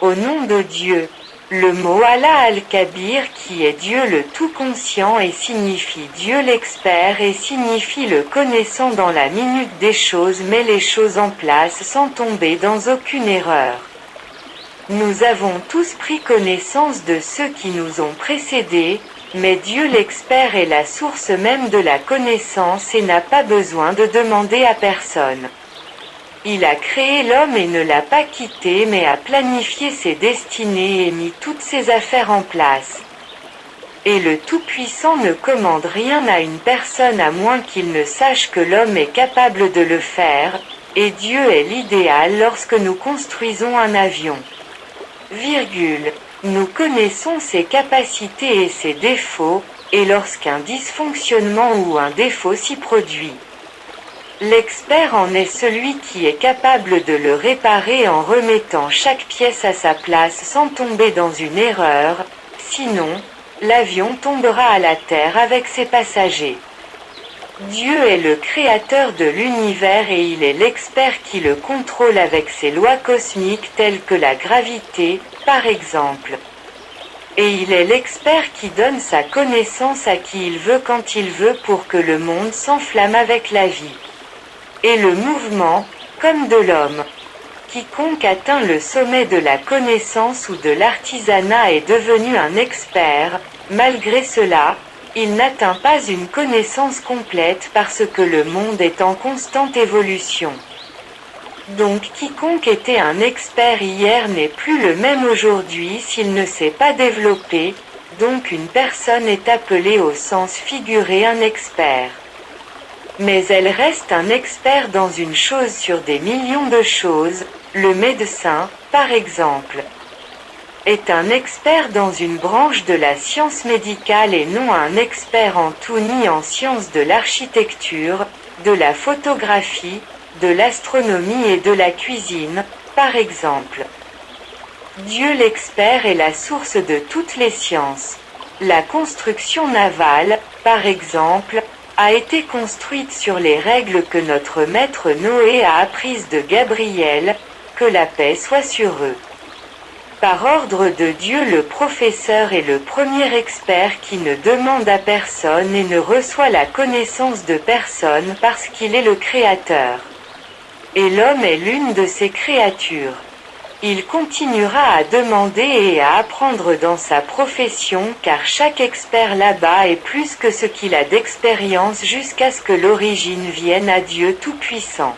Au nom de Dieu. Le mot Allah al-Kabir qui est Dieu le tout-conscient et signifie Dieu l'expert et signifie le connaissant dans la minute des choses met les choses en place sans tomber dans aucune erreur. Nous avons tous pris connaissance de ceux qui nous ont précédés, mais Dieu l'expert est la source même de la connaissance et n'a pas besoin de demander à personne. Il a créé l'homme et ne l'a pas quitté mais a planifié ses destinées et mis toutes ses affaires en place. Et le Tout-Puissant ne commande rien à une personne à moins qu'il ne sache que l'homme est capable de le faire, et Dieu est l'idéal lorsque nous construisons un avion. Nous connaissons ses capacités et ses défauts, et lorsqu'un dysfonctionnement ou un défaut s'y produit. L'expert en est celui qui est capable de le réparer en remettant chaque pièce à sa place sans tomber dans une erreur, sinon, l'avion tombera à la terre avec ses passagers. Dieu est le créateur de l'univers et il est l'expert qui le contrôle avec ses lois cosmiques telles que la gravité, par exemple. Et il est l'expert qui donne sa connaissance à qui il veut quand il veut pour que le monde s'enflamme avec la vie. Et le mouvement, comme de l'homme. Quiconque atteint le sommet de la connaissance ou de l'artisanat est devenu un expert, malgré cela, il n'atteint pas une connaissance complète parce que le monde est en constante évolution. Donc quiconque était un expert hier n'est plus le même aujourd'hui s'il ne s'est pas développé, donc une personne est appelée au sens figuré un expert. Mais elle reste un expert dans une chose sur des millions de choses, le médecin, par exemple, est un expert dans une branche de la science médicale et non un expert en tout ni en sciences de l'architecture, de la photographie, de l'astronomie et de la cuisine, par exemple. Dieu l'expert est la source de toutes les sciences. La construction navale, par exemple, a été construite sur les règles que notre maître Noé a apprises de Gabriel, que la paix soit sur eux. Par ordre de Dieu, le professeur est le premier expert qui ne demande à personne et ne reçoit la connaissance de personne parce qu'il est le créateur. Et l'homme est l'une de ses créatures. Il continuera à demander et à apprendre dans sa profession car chaque expert là-bas est plus que ce qu'il a d'expérience jusqu'à ce que l'origine vienne à Dieu Tout-Puissant.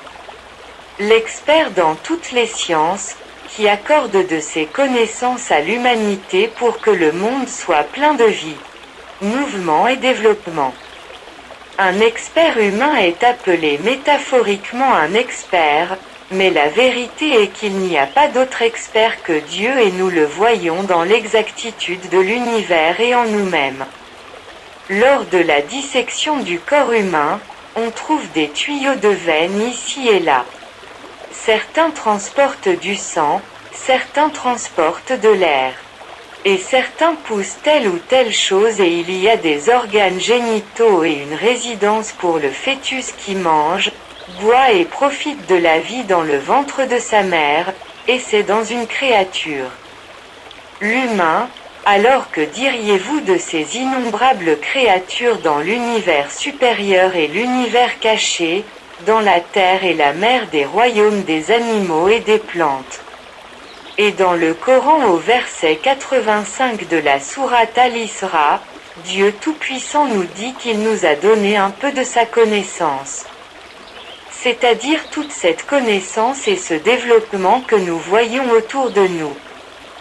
L'expert dans toutes les sciences, qui accorde de ses connaissances à l'humanité pour que le monde soit plein de vie, mouvement et développement. Un expert humain est appelé métaphoriquement un expert, mais la vérité est qu'il n'y a pas d'autre expert que Dieu et nous le voyons dans l'exactitude de l'univers et en nous-mêmes. Lors de la dissection du corps humain, on trouve des tuyaux de veines ici et là. Certains transportent du sang, certains transportent de l'air. Et certains poussent telle ou telle chose et il y a des organes génitaux et une résidence pour le fœtus qui mange, boit et profite de la vie dans le ventre de sa mère, et c'est dans une créature. L'humain, alors que diriez-vous de ces innombrables créatures dans l'univers supérieur et l'univers caché, dans la terre et la mer des royaumes des animaux et des plantes. Et dans le Coran au verset 85 de la sourate Al-Isra, Dieu Tout-Puissant nous dit qu'il nous a donné un peu de sa connaissance. C'est-à-dire toute cette connaissance et ce développement que nous voyons autour de nous.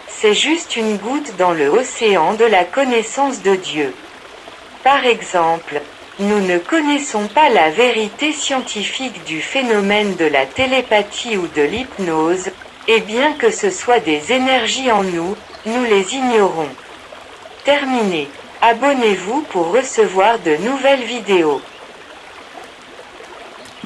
C'est juste une goutte dans le océan de la connaissance de Dieu. Par exemple, nous ne connaissons pas la vérité scientifique du phénomène de la télépathie ou de l'hypnose, et bien que ce soit des énergies en nous, nous les ignorons. Terminé. Abonnez-vous pour recevoir de nouvelles vidéos.